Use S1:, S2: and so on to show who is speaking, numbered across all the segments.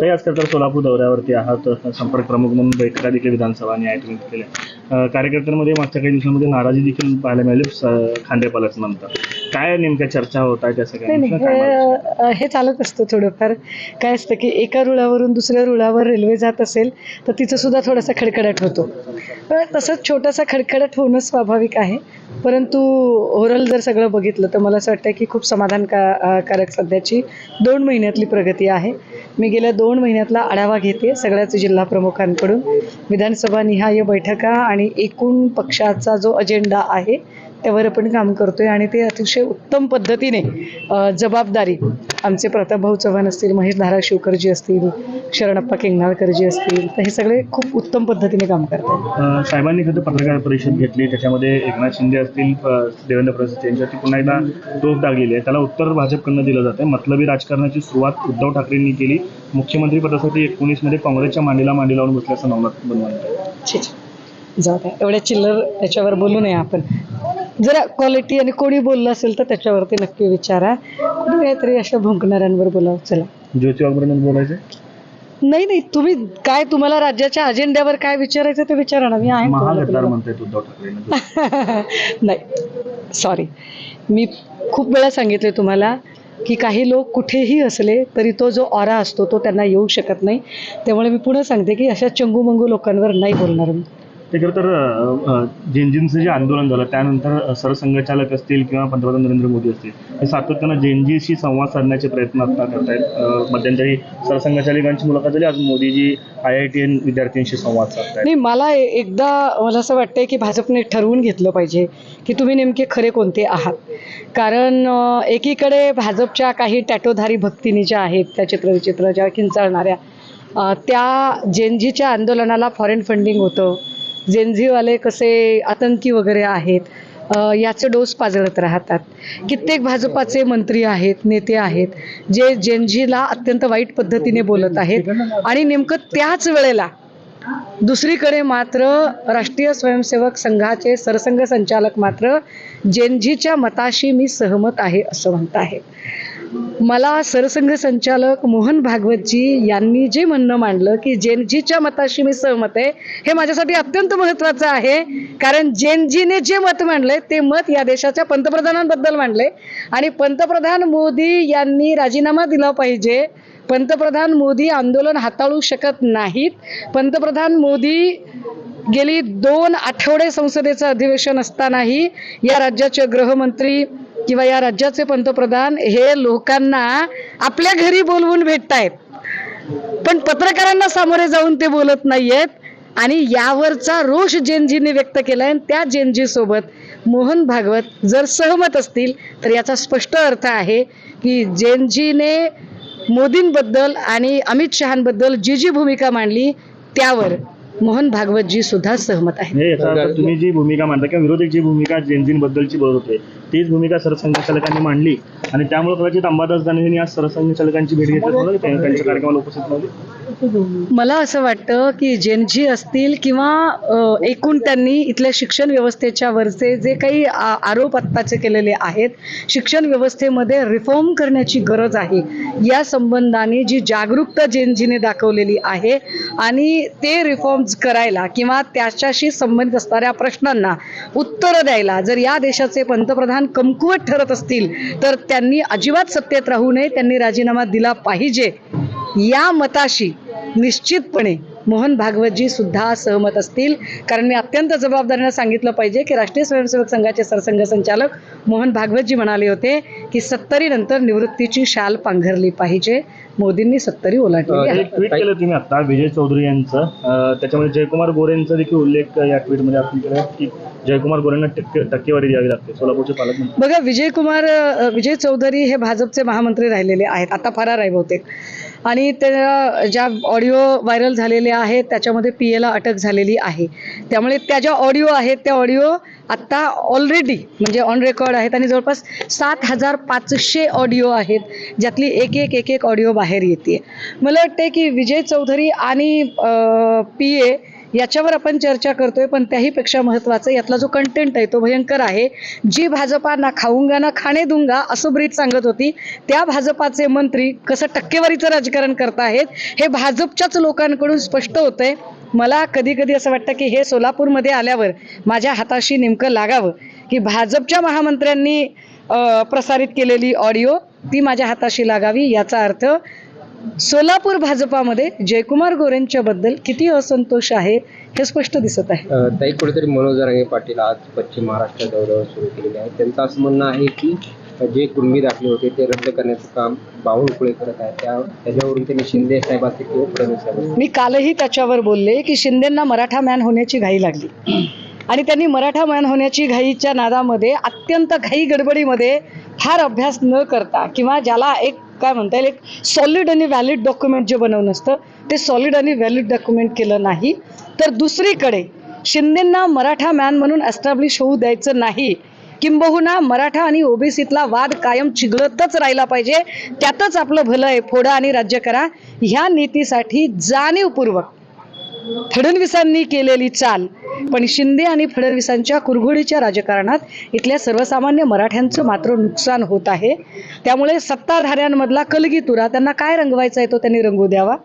S1: तर आज तर सोलापूर दौऱ्यावरती आहात, संपर्क प्रमुख म्हणून बैठका देखील विधानसभा आणि आयोजित केल्या. कार्यकर्त्यांमध्ये मागच्या काही दिवसांमध्ये नाराजी देखील पाहायला मिळाली खांडेपालाच नंतर. काय नेमक्या चर्चा होत आहे त्याचं काय?
S2: हे चालत असतं थोडंफार. काय असतं की एका रुळावरून दुसऱ्या रुळावर रेल्वे जात असेल तर तिचं सुद्धा थोडासा खडखडाट होतो. तसंच छोटासा खडखडाट होणं स्वाभाविक आहे. परंतु ओव्हरऑल जर सगळं बघितलं तर मला असं वाटतं की खूप समाधानकारक सध्याची 2 महिन्यातली प्रगती आहे. मी गेल्या 2 महिन्यातला आढावा घेते सगळ्याच जिल्हा प्रमुखांकडून. विधानसभा निहाय बैठका आणि एकूण पक्षाचा जो अजेंडा आहे त्यावर आपण काम करतोय आणि ते अतिशय उत्तम पद्धतीने जबाबदारी आमचे प्रतापभाऊ चव्हाण असतील, महेश धाराशिवकरजी असतील, शरणप्पा केंगणाळकरजी असतील, तर हे सगळे खूप उत्तम पद्धतीने काम करतात.
S1: साहेबांनी खरं पत्रकार परिषद घेतली, त्याच्यामध्ये एकनाथ शिंदे असतील, देवेंद्र फडणवीस यांच्यावरती पुन्हा एकदा टोक टाकलेली आहे. त्याला उत्तर भाजपकडनं दिलं जातं. मतलबी राजकारणाची सुरुवात उद्धव ठाकरेंनी केली. मुख्यमंत्री पदासाठी 19 मध्ये काँग्रेसच्या मांडीला लावून बसल्याचं नवनाथ बनवलं.
S2: जाऊ द्या, एवढ्या चिल्लर त्याच्यावर बोलू नये आपण. जरा क्वालिटी आणि कोणी बोललं असेल तर त्याच्यावरती नक्की विचारा. कुठे काहीतरी अशा भुंकणाऱ्यांवर बोलावं. चला,
S1: ज्योती वाघमारे बोलायचं
S2: नाही, तुम्ही काय, तुम्हाला राज्याच्या अजेंड्यावर काय विचारायचं ते विचारा ना. मी आहे
S1: महागद्दार म्हणतायत उद्धव ठाकरे.
S2: नाही, सॉरी, मी खूप वेळा सांगितले तुम्हाला की काही लोक कुठेही असले तरी तो जो ऑरा असतो तो त्यांना येऊ शकत नाही. त्यामुळे मी पुन्हा सांगते की अशा चंगूमंगू लोकांवर नाही बोलणार मी.
S1: ते खरं तर जेनजींचं जे आंदोलन झालं त्यानंतर सरसंघचालक असतील किंवा पंतप्रधान नरेंद्र मोदी असतील, हे सातत्यानं जेनजीशी संवाद साधण्याचे प्रयत्न आता करतायत. मध्यंतरी सरसंघचालकांची मुलाखत झाली, आज मोदीजी IITN विद्यार्थ्यांशी संवाद साधतायत.
S2: नाही, मला असं वाटतंय की भाजपने ठरवून घेतलं पाहिजे की तुम्ही नेमके खरे कोणते आहात. कारण एकीकडे भाजपच्या काही टॅटोधारी भक्तिनी ज्या आहेत, त्या चित्रविचित्र ज्या किंचाळणाऱ्या, त्या जेनजीच्या आंदोलनाला फॉरेन फंडिंग होतं, जेनझीवाले कसे आतंकी वगैरे आहेत याचे डोस पाजळत राहतात. कित्येक भाजपाचे मंत्री आहेत, नेते आहेत जे जेनझीला अत्यंत वाईट पद्धतीने बोलत आहेत. आणि नेमकं त्याच वेळेला दुसरीकडे मात्र राष्ट्रीय स्वयंसेवक संघाचे सरसंघ संचालक मात्र जेनझीच्या मताशी मी सहमत आहे असं म्हणत आहेत. मला सरसंघ संचालक मोहन भागवतजी यांनी जे म्हणणं मांडलं की जेनजीच्या मताशी मी सहमत आहे, हे माझ्यासाठी अत्यंत महत्त्वाचं आहे. कारण जेनजीने जे मत मांडले ते मत या देशाच्या पंतप्रधानांबद्दल मांडले आणि पंतप्रधान मोदी यांनी राजीनामा दिला पाहिजे. पंतप्रधान मोदी आंदोलन हाताळू शकत नाहीत. पंतप्रधान मोदी गेली 2 आठवडे संसदेचं अधिवेशन असतानाही या राज्याचे गृहमंत्री किंवा या राज्याचे पंतप्रधान हे लोकांना आपल्या घरी बोलवून भेटतायत, पण पत्रकारांना सामोरे जाऊन ते बोलत नाहीयेत. आणि यावरचा रोष जेनजीने व्यक्त केलाय. आणि त्या जेनजी सोबत मोहन भागवत जर सहमत असतील तर याचा स्पष्ट अर्थ आहे की जेनजीने मोदींबद्दल आणि अमित शहांबद्दल जी भूमिका मांडली त्यावर मोहन भागवतजी सुद्धा सहमत आहे.
S1: तुम्ही जी भूमिका मांडता किंवा विरोधक जी भूमिका जेनजींबद्दलची बोलत होते तीच भूमिका सरसंघचालकांनी मांडली आणि त्यामुळे कदाचित अंबादास दानवेंनी आज सरसंघचालकांची भेट घेतली, त्यांच्या कार्यक्रमाला उपस्थित नव्हते.
S2: मला असं वाटतं की जेनजी असतील किंवा एकूण त्यांनी इथल्या शिक्षण व्यवस्थेच्या वरचे जे काही आरोप आत्ताचे केलेले आहेत, शिक्षण व्यवस्थेमध्ये रिफॉर्म करण्याची गरज आहे या संबंधाने जी जागरूकता जेनजीने दाखवलेली आहे आणि ते रिफॉर्म्स करायला किंवा त्याच्याशी संबंधित असणाऱ्या प्रश्नांना उत्तरं द्यायला जर या देशाचे पंतप्रधान कमकुवत ठरत असतील तर त्यांनी अजिबात सत्तेत राहू नये, त्यांनी राजीनामा दिला पाहिजे. या मताशी निश्चितपणे मोहन भागवतजी सुद्धा सहमत असतील. कारण मी अत्यंत जबाबदारीने सांगितलं पाहिजे की राष्ट्रीय स्वयंसेवक संघाचे सरसंघ संचालक मोहन भागवतजी म्हणाले होते की 70 नंतर निवृत्तीची शाल पांघरली पाहिजे. मोदींनी 70 ओलांडली.
S1: एक ट्विट केलं तुम्ही आता विजय चौधरी यांचं, त्याच्यामध्ये जयकुमार गोरेंचा देखील उल्लेख या ट्विटमध्ये आपण केला की जयकुमार गोरेंना टक्केवारी द्यावी लागते, सोलापूरचे पालकमंत्री.
S2: बघा, विजय चौधरी हे भाजपचे महामंत्री राहिलेले आहेत, आता फरार आहे बहुतेक. आणि त्या ज्या ऑडिओ व्हायरल झालेले आहेत त्याच्यामध्ये PA ला अटक झालेली आहे. त्यामुळे त्या ज्या ऑडिओ आहेत त्या ऑडिओ आत्ता ऑलरेडी म्हणजे ऑन रेकॉर्ड आहेत आणि जवळपास 7500 ऑडिओ आहेत ज्यातली एक एक ऑडिओ बाहेर येते. मला वाटते की विजय चौधरी आणि PA याच्यावर आपण चर्चा करतोय, पण त्याहीपेक्षा महत्त्वाचं यातला जो कंटेंट आहे तो भयंकर आहे. जी भाजपा ना खाऊंगा ना खाणे दूंगा असं ब्रीद सांगत होती, त्या भाजपाचे मंत्री कसं टक्केवारीचं राजकारण करतायत हे भाजपच्याच लोकांकडून स्पष्ट होतंय. मला कधी कधी असं वाटतं की हे सोलापूरमध्ये आल्यावर माझ्या हाताशी नेमकं लागावं, की भाजपच्या महामंत्र्यांनी प्रसारित केलेली ऑडिओ ती माझ्या हाताशी लागावी. याचा अर्थ सोलापूर भाजपामध्ये जयकुमार गोरेंच्या बद्दल किती असंतोष आहे हे स्पष्ट दिसत आहे.
S3: ताई, कुठेतरी मनोज जरांगे पाटील आज पश्चिम महाराष्ट्र दौऱ्यावर सुरू केलेले आहे. त्यांचं असं म्हणणं आहे की जे कुणबी दाखले होते ते रद्द करण्याचं काम बावनकुळे करत आहे. त्याच्यावरून त्यांनी शिंदे साहेब असतील किंवा फडणवीस साहेब,
S2: मी कालही त्याच्यावर बोलले की शिंदेंना मराठा मॅन होण्याची घाई लागली आणि त्यांनी मराठा मॅन होण्याची घाईच्या नादामध्ये अत्यंत घाई गडबडीमध्ये फार अभ्यास न करता किंवा ज्याला एक काय म्हणता येईल एक सॉलिड आणि व्हॅलिड डॉक्युमेंट जे बनवून असतं ते सॉलिड आणि व्हॅलिड डॉक्युमेंट केलं नाही. तर दुसरीकडे शिंदेंना मराठा मॅन म्हणून एस्टॅब्लिश होऊ द्यायचं नाही, किंबहुना मराठा आणि ओबीसीतला वाद कायम चिघळतच राहिला पाहिजे, त्यातच आपलं भलं आहे, फोडा आणि राज्य करा ह्या नीतीसाठी जाणीवपूर्वक फडणवीसांनी केलेली चाल. पण शिंदे आणि फडणवीसांच्या कुरघोडीच्या राजकारणात इथल्या सर्वसामान्य मराठ्यांचं मात्र नुकसान होत आहे. त्यामुळे सत्ताधाऱ्यांमधला कलगीतुरा त्यांना काय रंगवायचा आहे तो त्यांनी रंगू द्यावा.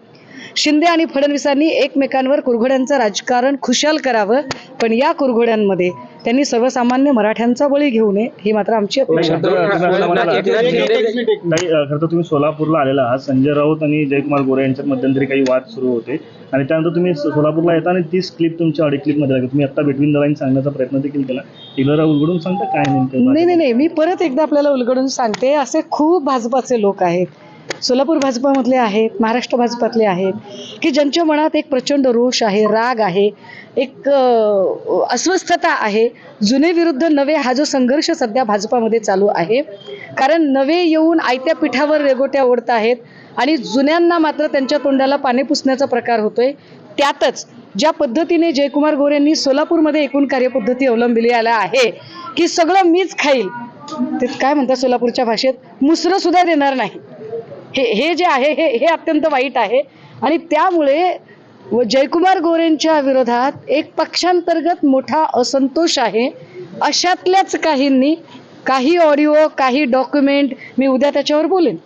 S2: शिंदे आणि फडणवीसांनी एकमेकांवर कुरघोड्यांचं राजकारण खुशाल करावं, पण या कुरघोड्यांमध्ये त्यांनी सर्वसामान्य मराठ्यांचा बळी घेऊ नये ही मात्र आमची अपेक्षा आहे.
S1: खरं तर तुम्ही सोलापूरला आलेला आहात. संजय राऊत आणि जयकुमार गोरे यांच्यात मध्यंतरी काही वाद सुरू होते आणि त्यानंतर तुम्ही सोलापूरला येता आणि तीच क्लिप तुमच्या ऑडिओ क्लिपमध्ये लागली. तुम्ही आता बिटवीन द लाईन सांगण्याचा प्रयत्न देखील केला. एकदा उलगडून सांगता काय नेमकं?
S2: नाही, मी परत एकदा आपल्याला उलगडून सांगते, असे खूप भाजपाचे लोक आहेत, सोलापूर भाजपामधले आहेत, महाराष्ट्र भाजपातले आहेत की ज्यांच्या मनात एक प्रचंड रोष आहे, राग आहे, एक अस्वस्थता आहे. जुने विरुद्ध नवे हा जो संघर्ष सध्या भाजपामध्ये चालू आहे, कारण नवे येऊन आयत्या पिठावर रेगोट्या ओढत आहेत आणि जुन्यांना मात्र त्यांच्या तोंडाला पाणी पुसण्याचा प्रकार होतोय. त्यातच ज्या पद्धतीने जयकुमार गोरेंनी सोलापूरमध्ये एकूण कार्यपद्धती अवलंबिली आहे की सगळं मीच खाईल, ते काय म्हणतात सोलापूरच्या भाषेत, मुसरं सुद्धा देणार नाही, हे जे आहे हे अत्यंत वाईट आहे. आणि त्यामुळे जयकुमार गोरेंच्या विरोधात एक पक्षांतर्गत मोठा असंतोष आहे. अशातल्याच काहींनी काही ऑडिओ काही डॉक्युमेंट, मी उद्या त्याच्यावर बोलेन,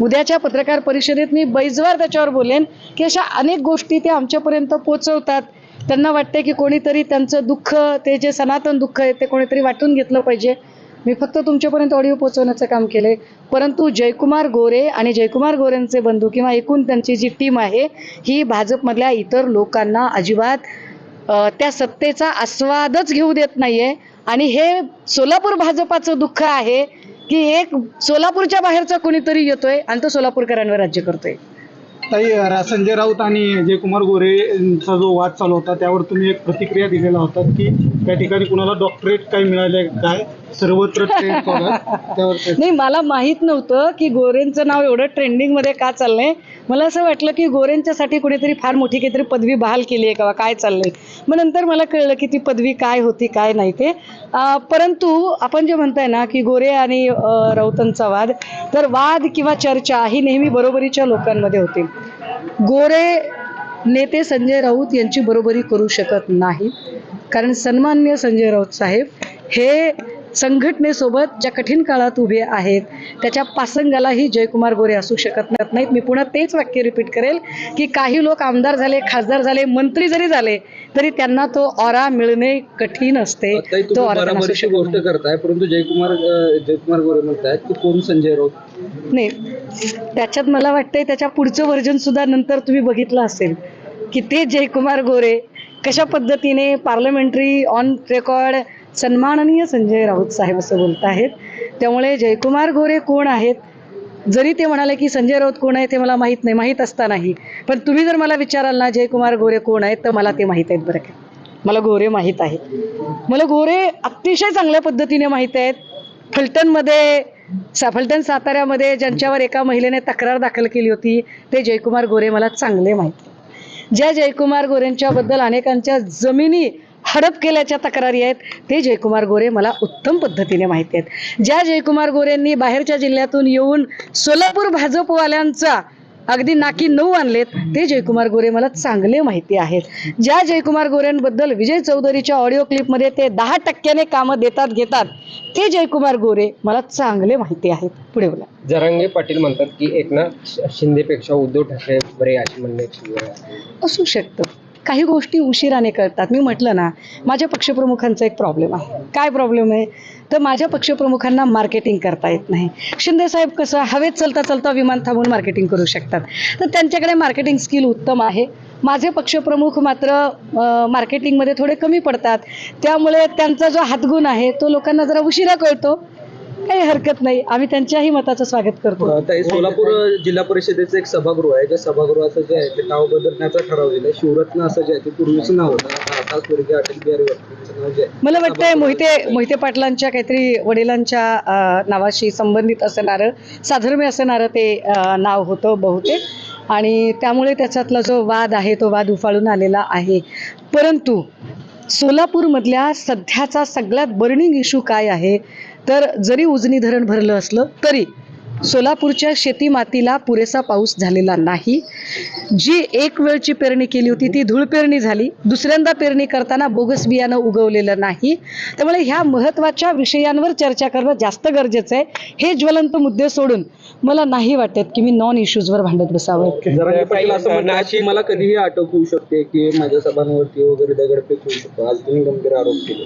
S2: उद्याच्या पत्रकार परिषदेत मी बैजवार त्याच्यावर बोलेन की अशा अनेक गोष्टी ते आमच्यापर्यंत पोचवतात. त्यांना वाटते की कोणीतरी त्यांचं दुःख, ते जे सनातन दुःख आहे ते कोणीतरी वाटून घेतलं पाहिजे. मी फक्त तुमच्यापर्यंत ऑडिओ पोहोचवण्याचं काम केलंय, परंतु जयकुमार गोरे आणि जयकुमार गोरेंचे बंधू किंवा एकूण त्यांची जी टीम आहे ही भाजपमधल्या इतर लोकांना अजिबात त्या सत्तेचा आस्वादच घेऊ देत नाहीये. आणि हे सोलापूर भाजपाचं दुःख आहे की एक सोलापूरच्या बाहेरचा कोणीतरी येतोय आणि तो सोलापूरकरांवर राज्य करतोय.
S4: ताई, संजय राऊत आणि जयकुमार गोरेंचा जो वाद चालू होता त्यावर तुम्ही एक प्रतिक्रिया दिलेला होता की त्या ठिकाणी कुणाला डॉक्टरेट काय मिळाले, काय सर्वत्र ट्रेंड त्यावर
S2: नाही, मला माहित नव्हतं की गोरेंचं नाव एवढं ट्रेंडिंगमध्ये का चाललंय. मला असं वाटलं की गोरेंच्यासाठी कुणीतरी फार मोठी काहीतरी पदवी बहाल केली आहे का काय चाललंय. मग नंतर मला कळलं की ती पदवी काय होती काय नाही ते. परंतु आपण जे म्हणताय ना की गोरे आणि राऊतांचा वाद, तर वाद किंवा चर्चा ही नेहमी बरोबरीच्या लोकांमध्ये होती. गोरे नेते संजय राऊत यांची बरोबरी करू शकत नाही, कारण सन्माननीय संजय राऊत साहेब हे संघटनेसोबत ज्या कठीण काळात उभे आहेत त्याच्या पासंगालाही जयकुमार गोरे असू शकत नाहीत. मी पुन्हा तेच वाक्य रिपीट करेल की काही लोक आमदार झाले, खासदार झाले, मंत्री जरी झाले तरी त्यांना तो ऑरा मिळणे कठीण असते. तो ऑरा
S3: बराबरीची गोष्ट करताय, परंतु जयकुमार गोरे म्हणतायत की कोण संजय राऊत
S2: नाही. त्याच्यात मला वाटतंय त्याच्या पुढचं व्हर्जन सुद्धा नंतर तुम्ही बघितलं असेल की ते जयकुमार गोरे कशा पद्धतीने पार्लमेंटरी ऑन रेकॉर्ड सन्माननीय संजय राऊत साहेब असं बोलत आहेत. त्यामुळे जयकुमार गोरे कोण आहेत, जरी ते म्हणाले की संजय राऊत कोण आहे ते मला माहीत नाही, माहीत असतानाही पण तुम्ही जर मला विचाराल ना जयकुमार गोरे कोण आहेत तर मला ते माहीत आहेत. बरं का, मला गोरे माहीत आहेत, मला गोरे अतिशय चांगल्या पद्धतीने माहीत आहेत. फलटण साताऱ्यामध्ये ज्यांच्यावर एका महिलेने तक्रार दाखल केली होती ते जयकुमार गोरे मला चांगले माहीत. ज्या जयकुमार गोरेंच्याबद्दल अनेकांच्या जमिनी हडप केल्याच्या तक्रारी आहेत ते जयकुमार गोरे मला उत्तम पद्धतीने माहिती आहेत. ज्या जयकुमार गोरेंनी बाहेरच्या जिल्ह्यातून येऊन सोलापूर भाजपवाल्यांचा अगदी नाकी 9 आणलेत ते जयकुमार गोरे मला चांगले माहिती आहेत. ज्या जयकुमार गोरेंबद्दल विजय चौधरीच्या ऑडिओ क्लिपमध्ये ते 10% कामं घेतात ते जयकुमार गोरे मला चांगले माहिती आहेत. पुढे बोला.
S3: जरांगे पाटील म्हणतात की एकनाथ शिंदेपेक्षा उद्धव ठाकरे बरे अशी म्हणण्याची वेळ आहे.
S2: असू शकतं. काही गोष्टी उशिराने कळतात. मी म्हटलं ना, माझ्या पक्षप्रमुखांचा एक प्रॉब्लेम आहे. काय प्रॉब्लेम आहे तर माझ्या पक्षप्रमुखांना मार्केटिंग करता येत नाही. शिंदेसाहेब कसं हवेत चलता चलता विमान थांबून मार्केटिंग करू शकतात, तर त्यांच्याकडे मार्केटिंग स्किल उत्तम आहे. माझे पक्षप्रमुख मात्र मार्केटिंगमध्ये थोडे कमी पडतात. त्यामुळे त्यांचा जो हातगुण आहे तो लोकांना जरा उशिरा कळतो. काही हरकत नाही, आम्ही त्यांच्याही मताचं स्वागत करतो.
S3: सोलापूर जिल्हा परिषदेचं एक सभागृह आहे, ज्या सभागृहाचं जे आहे ते नाव बदलण्याचा ठराव दिलाय. शिवरत्न असं जे आहे ते पूर्वीचं नाव होतं, आता स्वर्गीय अटल बिहारी वाजपेयींचं नाव जे आहे.
S2: मला वाटतंय मोहिते पाटलांच्या काहीतरी वडिलांच्या नावाशी संबंधित असणारं, साधर्म्य असणारं ते नाव होतं बहुतेक, आणि त्यामुळे त्याच्यातला जो वाद आहे तो वाद उफाळून आलेला आहे. परंतु सोलापूरमधल्या सध्याचा सगळ्यात बर्निंग इश्यू काय आहे तर जरी उजनी धरण भरलं असलं तरी सोलापूरच्या शेती मातीला पुरेसा पाऊस झालेला नाही. जी एक वेळची पेरणी केली होती ती धूळ पेरणी झाली. दुसऱ्यांदा पेरणी करताना बोगस बियाणं उगवलेलं नाही. त्यामुळे ह्या महत्त्वाच्या विषयांवर चर्चा करणं जास्त गरजेचं आहे. हे ज्वलंत मुद्दे सोडून मला नाही वाटत की मी नॉन इश्यूजवर भांडत बसावं.
S3: जरांगे पाटील असं म्हणतात की मला कधीही अटक होऊ शकते की माझ्या सभांवरती वगैरे दगडफेक होऊ शकतो. आज तुम्ही गंभीर आरोप केले.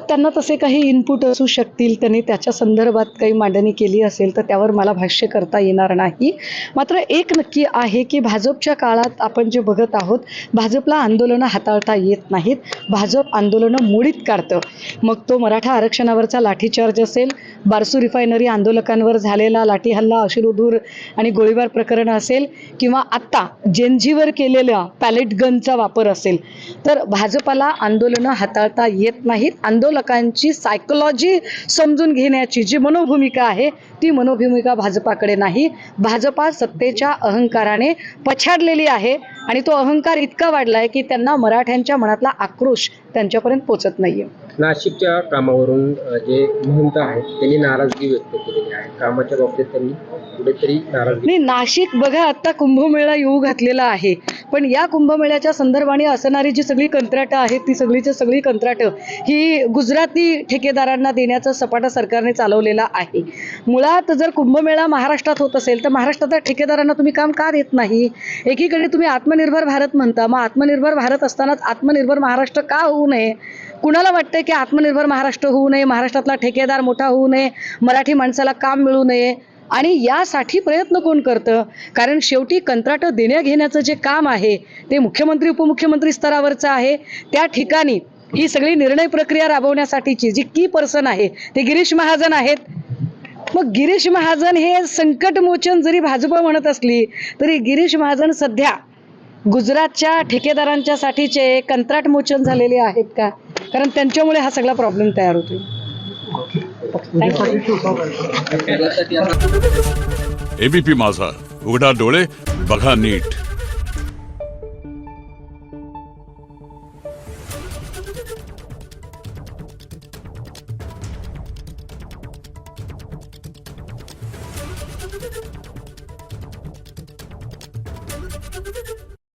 S2: त्यांना तसे काही इनपुट असू शकतील, त्यांनी त्याच्या संदर्भात काही मांडणी केली असेल तर त्यावर मला भाष्य करता येणार नाही. मात्र एक नक्की आहे की भाजपच्या काळात आपण जे बघत आहोत, भाजपला आंदोलनं हाताळता येत नाहीत. भाजप आंदोलनं मोडीत काढतं. मग तो मराठा आरक्षणावरचा लाठीचार्ज असेल, बारसू रिफायनरी आंदोलकांवर झालेला लाठी हल्ला, अश्रुधूर आणि गोळीबार प्रकरण असेल, किंवा आत्ता जेनझीवर केलेला पॅलेट गनचा वापर असेल, तर भाजपाला आंदोलनं हाताळता येत नाहीत. आंदोलकांची सायकोलॉजी समजून घेण्याची जी मनोभूमिका आहे ती मनोभूमिका भाजपाकडे नाही. भाजपा सत्तेच्या अहंकाराने पछाडलेली आहे आणि तो अहंकार इतका वाढला आहे की त्यांना मराठ्यांच्या मनातला आक्रोश त्यांच्यापर्यंत पोचत नाहीये.
S3: नाशिकच्या कामावरून जे महंत आहेत त्यांनी नाराजगी व्यक्त केलेली आहे. कामाच्या बाबतीत त्यांनी कुठेतरी नाराजगी.
S2: नाही, नाशिक बघा आता कुंभमेळा येऊ घातलेला आहे, पण या कुंभमेळ्याच्या संदर्भाने असणारी जी सगळी कंत्राटं आहेत ती सगळीच्या सगळी कंत्राटं ही गुजराती ठेकेदारांना देण्याचा सपाटा सरकारने चालवलेला आहे. मुळात जर कुंभमेळा महाराष्ट्रात होत असेल तर महाराष्ट्रातल्या ठेकेदारांना तुम्ही काम का देत नाही? एकीकडे तुम्ही आत्मनिर्भर भारत म्हणता, मग आत्मनिर्भर भारत असतानाच आत्मनिर्भर महाराष्ट्र का होऊ नये? कुणाला वाटतंय की आत्मनिर्भर महाराष्ट्र होऊ नये, महाराष्ट्रातला ठेकेदार मोठा होऊ नये, मराठी माणसाला काम मिळू नये? आणि यासाठी प्रयत्न कोण करतं? कारण शेवटी कंत्राटं देण्या घेण्याचं जे काम आहे ते मुख्यमंत्री उपमुख्यमंत्री स्तरावरचं आहे. त्या ठिकाणी ही सगळी निर्णय प्रक्रिया राबवण्यासाठीची जी की पर्सन आहे ते गिरीश महाजन आहेत. मग गिरीश महाजन हे संकटमोचन जरी भाजप म्हणत असली तरी गिरीश महाजन सध्या गुजरातच्या ठेकेदारांच्या साठीचे कंत्राट मोचन झालेले आहेत का? कारण त्यांच्यामुळे हा सगळा प्रॉब्लेम तयार होतो.
S5: एबीपी माझा, उघडा डोळे बघा नीट.